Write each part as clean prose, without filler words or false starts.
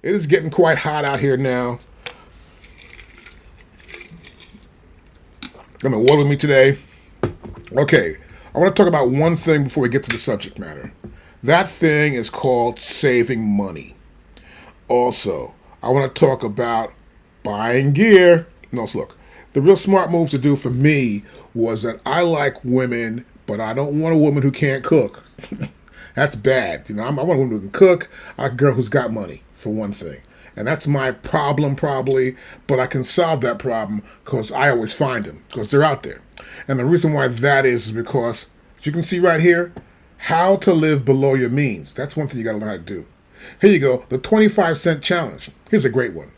It is getting quite hot out here now. Got my water with me today. Okay, I want to talk about one thing before we get to the subject matter. That thing is called saving money. Also, I want to talk about buying gear. No, look, the real smart move to do for me was that I like women, but I don't want a woman who can't cook. That's bad. I want a woman who can cook. I like a girl who's got money, for one thing. And that's my problem, probably, but I can solve that problem because I always find them, because they're out there. And the reason why that is because, as you can see right here, how to live below your means. That's one thing you got to learn how to do. Here you go, the 25-cent challenge. Here's a great one.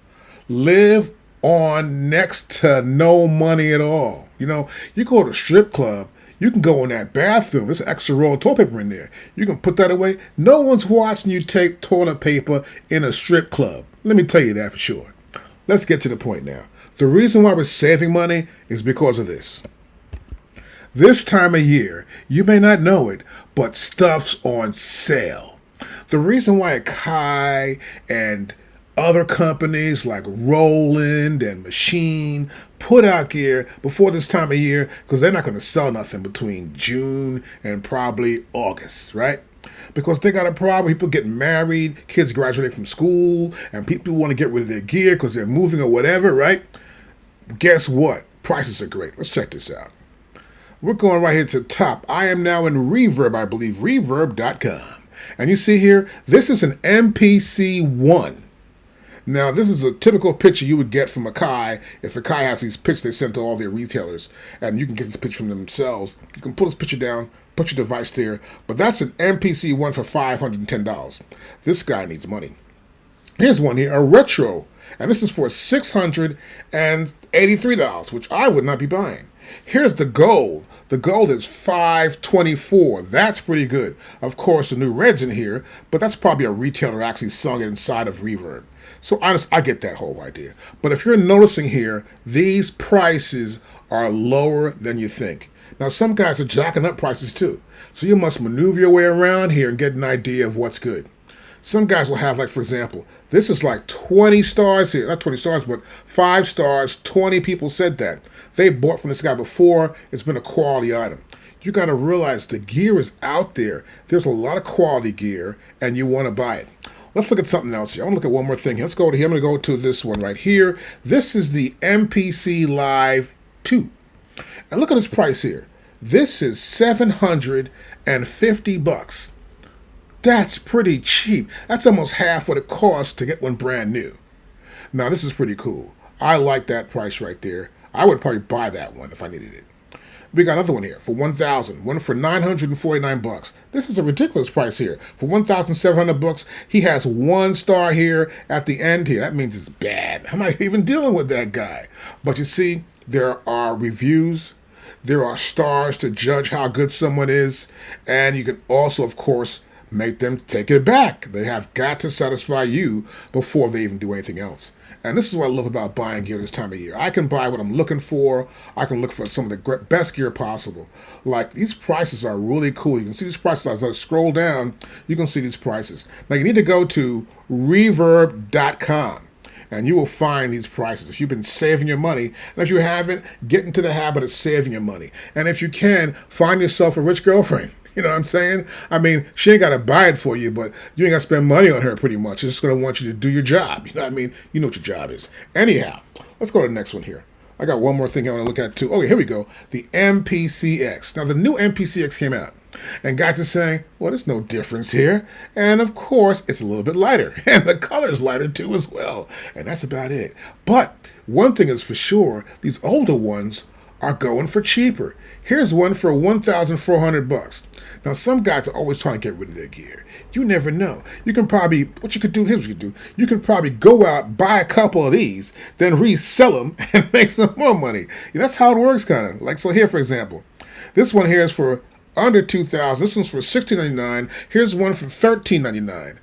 Live on next to no money at all. You go to a strip club, you can go in that bathroom. There's extra roll of toilet paper in there. You can put that away. No one's watching you take toilet paper in a strip club. Let me tell you that for sure. Let's get to the point now. The reason why we're saving money is because of this. This time of year, you may not know it, but stuff's on sale. The reason why Akai and other companies like Roland and Machine put out gear before this time of year, because they're not going to sell nothing between June and probably August, right? Because they got a problem. People getting married, kids graduating from school, and people want to get rid of their gear because they're moving or whatever, right? Guess what? Prices are great. Let's check this out. We're going right here to the top. I am now in Reverb, I believe, reverb.com. And you see here, this is an MPC-1. Now, this is a typical picture you would get from Akai. If Akai has these pictures they send to all their retailers, and you can get this picture from themselves. You can pull this picture down, put your device there, but that's an MPC-1 for $510. This guy needs money. Here's one here, a retro, and this is for $683, which I would not be buying. Here's the gold. The gold is $524. That's pretty good. Of course, the new red's in here, but that's probably a retailer actually selling it inside of Reverb. So I get that whole idea. But if you're noticing here, these prices are lower than you think. Now, some guys are jacking up prices too. So you must maneuver your way around here and get an idea of what's good. Some guys will have, like, for example, this is like 20 stars here. Not 20 stars, but 5 stars. 20 people said that. They bought from this guy before. It's been a quality item. You got to realize the gear is out there. There's a lot of quality gear, and you want to buy it. Let's look at something else here. I want to look at one more thing here. Let's go to here. I'm going to go to this one right here. This is the MPC Live 2. And look at this price here. This is $750. That's pretty cheap. That's almost half what it costs to get one brand new. Now, this is pretty cool. I like that price right there. I would probably buy that one if I needed it. We got another one here for $1,000. One for $949. This is a ridiculous price here. For $1,700, he has 1 star here at the end here. That means it's bad. How am I even dealing with that guy? But you see, there are reviews. There are stars to judge how good someone is. And you can also, of course, make them take it back. They have got to satisfy you before they even do anything else. And this is what I love about buying gear this time of year. I can buy what I'm looking for. I can look for some of the best gear possible. Like, these prices are really cool. You can see these prices. As I scroll down, you can see these prices. Now, you need to go to reverb.com. And you will find these prices. If you've been saving your money, and if you haven't, get into the habit of saving your money. And if you can, find yourself a rich girlfriend. You know what I'm saying? I mean, she ain't got to buy it for you, but you ain't got to spend money on her pretty much. She's just going to want you to do your job. You know what I mean? You know what your job is. Anyhow, let's go to the next one here. I got one more thing I want to look at too. Oh, here we go. The MPCX. Now, the new MPCX came out. And guys are saying, well, there's no difference here. And of course, it's a little bit lighter. And the color is lighter too as well. And that's about it. But one thing is for sure, these older ones are going for cheaper. Here's one for $1,400. Now, some guys are always trying to get rid of their gear. You never know. You can probably, what you could do, here's what you could do. You could probably go out, buy a couple of these, then resell them and make some more money. That's how it works, kind of. Like, so here, for example, this one here is for under $2,000. This one's for $1,699. Here's one for $1,399.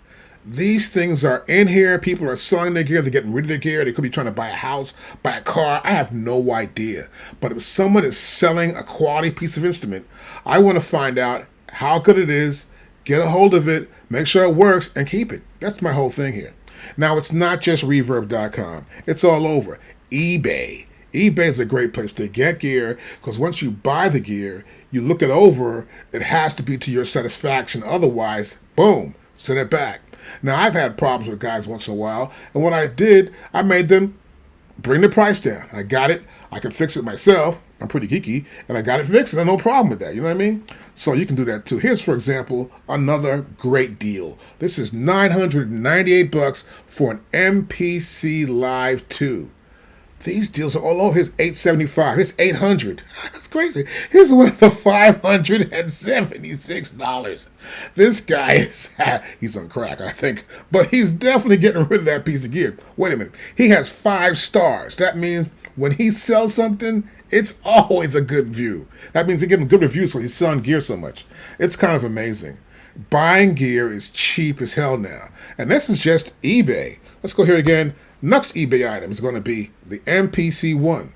These things are in here. People are selling their gear. They're getting rid of their gear. They could be trying to buy a house, buy a car. I have no idea. But if someone is selling a quality piece of instrument, I want to find out how good it is, get a hold of it, make sure it works, and keep it. That's my whole thing here. Now, it's not just Reverb.com. It's all over. eBay. eBay is a great place to get gear because once you buy the gear, you look it over, it has to be to your satisfaction. Otherwise, boom, send it back. Now, I've had problems with guys once in a while, and what I did, I made them bring the price down. I got it. I can fix it myself. I'm pretty geeky, and I got it fixed, and I have no problem with that. You know what I mean? So you can do that too. Here's, for example, another great deal. This is $998 for an MPC Live 2. These deals are all over. Here's $875. Here's $800. That's crazy. Here's one for $576. This guy is, he's on crack, I think. But he's definitely getting rid of that piece of gear. Wait a minute. He has 5 stars. That means when he sells something, it's always a good view. That means he's getting good reviews because he's selling gear so much. It's kind of amazing. Buying gear is cheap as hell now. And this is just eBay. Let's go here again. Next eBay item is going to be the MPC-1.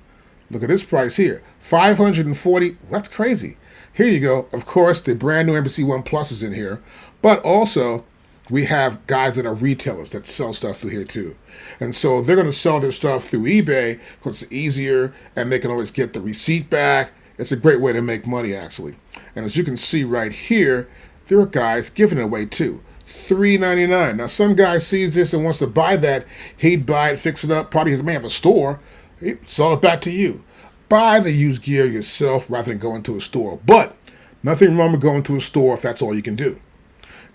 Look at this price here. $540. That's crazy. Here you go. Of course, the brand new MPC-1 Plus is in here. But also, we have guys that are retailers that sell stuff through here too. And so they're going to sell their stuff through eBay because it's easier and they can always get the receipt back. It's a great way to make money, actually. And as you can see right here, there are guys giving it away too. $3.99. Now, some guy sees this and wants to buy that. He'd buy it, fix it up. Probably he may have a store. He'd sell it back to you. Buy the used gear yourself rather than going to a store. But nothing wrong with going to a store if that's all you can do.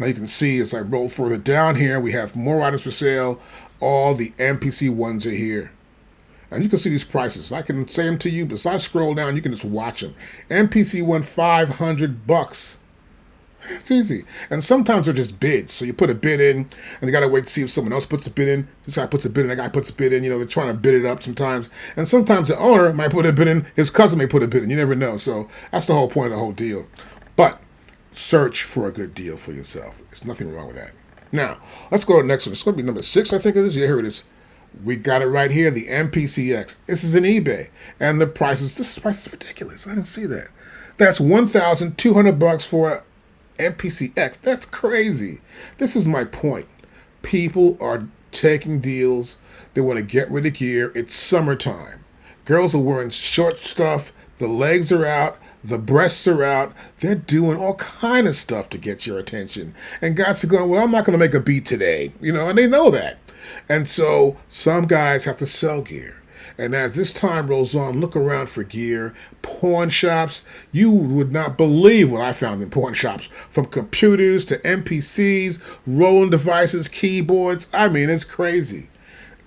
Now you can see as I roll further down here, we have more items for sale. All the MPC-1s are here. And you can see these prices. I can say them to you, but as I scroll down, you can just watch them. MPC-1, $500. It's easy. And sometimes they're just bids. So you put a bid in, and you got to wait to see if someone else puts a bid in. This guy puts a bid in, that guy puts a bid in. You know, they're trying to bid it up sometimes. And sometimes the owner might put a bid in, his cousin may put a bid in. You never know. So that's the whole point of the whole deal. But search for a good deal for yourself. There's nothing wrong with that. Now, let's go to the next one. It's going to be number 6, I think it is. Yeah, here it is. We got it right here, the MPCX. This is an eBay. And the prices, this price is ridiculous. I didn't see that. That's $1,200 for a MPCX. That's crazy. This is my point. People are taking deals. They want to get rid of gear. It's summertime. Girls are wearing short stuff. The legs are out. The breasts are out. They're doing all kind of stuff to get your attention. And guys are going, well, I'm not going to make a beat today. You know, and they know that. And so some guys have to sell gear. And as this time rolls on, look around for gear. Pawn shops, you would not believe what I found in pawn shops. From computers to MPCs, rolling devices, keyboards. I mean, it's crazy.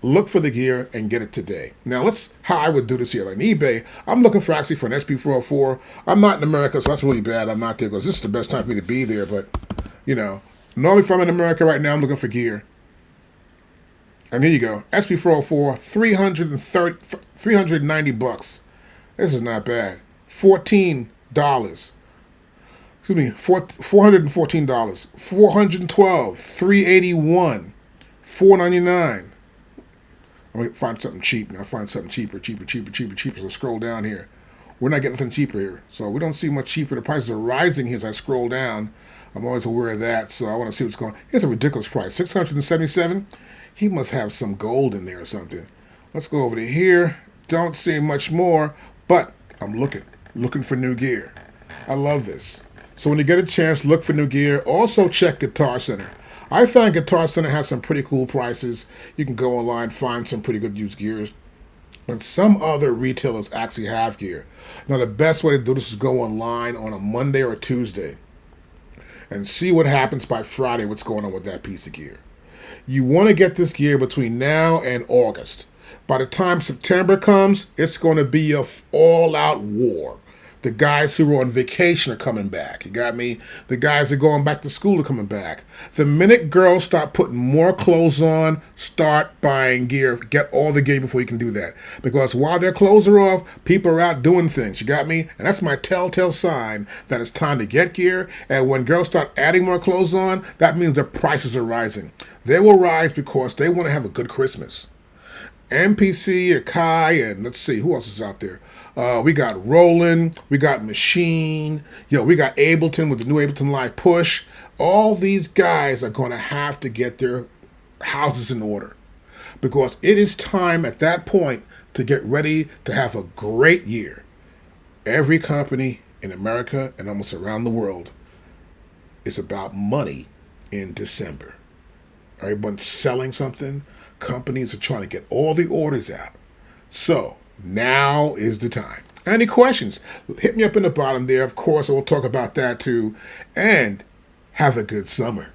Look for the gear and get it today. Now, how I would do this here. Like on eBay, I'm looking for an SP404. I'm not in America, so that's really bad. I'm not there because this is the best time for me to be there. But, you know, normally if I'm in America right now, I'm looking for gear. And here you go, SP404, $390. This is not bad. $14. Excuse me, $414. $412. $381. $499. I'm gonna find something cheap now. Find something cheaper. So scroll down here. We're not getting nothing cheaper here, so we don't see much cheaper. The prices are rising here as I scroll down. I'm always aware of that, so I want to see what's going on. Here's a ridiculous price, $677. He must have some gold in there or something. Let's go over to here. Don't see much more, but I'm looking for new gear. I love this. So when you get a chance, look for new gear. Also check Guitar Center. I find Guitar Center has some pretty cool prices. You can go online, find some pretty good used gears. And some other retailers actually have gear. Now the best way to do this is go online on a Monday or a Tuesday and see what happens by Friday, what's going on with that piece of gear. You want to get this gear between now and August. By the time September comes, it's going to be a all-out war. The guys who are on vacation are coming back. You got me? The guys that are going back to school are coming back. The minute girls start putting more clothes on, start buying gear. Get all the gear before you can do that. Because while their clothes are off, people are out doing things. You got me? And that's my telltale sign that it's time to get gear. And when girls start adding more clothes on, that means their prices are rising. They will rise because they want to have a good Christmas. MPC, Akai, and let's see, who else is out there? We got Roland, we got Machine, we got Ableton with the new Ableton Live Push. All these guys are going to have to get their houses in order, because it is time at that point to get ready to have a great year. Every company in America and almost around the world is about money in December. Everyone's selling something. Companies are trying to get all the orders out. So now is the time. Any questions? Hit me up in the bottom there. Of course, we'll talk about that too. And have a good summer.